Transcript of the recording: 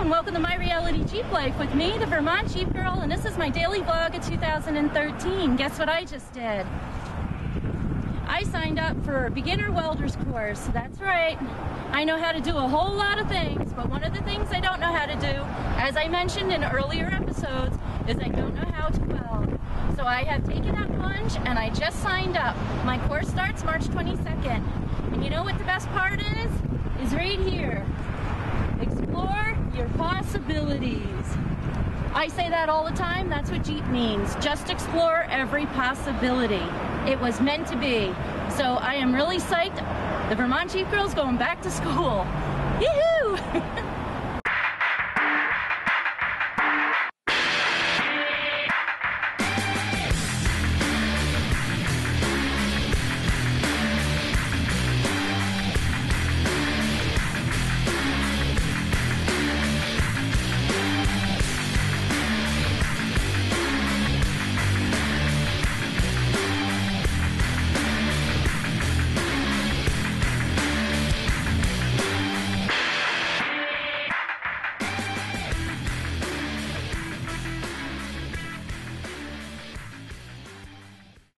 and welcome to My Reality Jeep Life with me, the Vermont Jeep Girl, and this is my daily vlog of 2013. Guess what I just did? I signed up for a beginner welder's course. That's right. I know how to do a whole lot of things, but one of the things I don't know how to do, as I mentioned in earlier episodes, is I don't know how to weld. So I have taken that plunge and I just signed up. My course starts March 22nd. And you know what the best part is? Is right here. Explore your possibilities. I say that all the time. That's what Jeep means. Just explore every possibility. It was meant to be. So I am really psyched. The Vermont Jeep Girl's going back to school. Yee-hoo!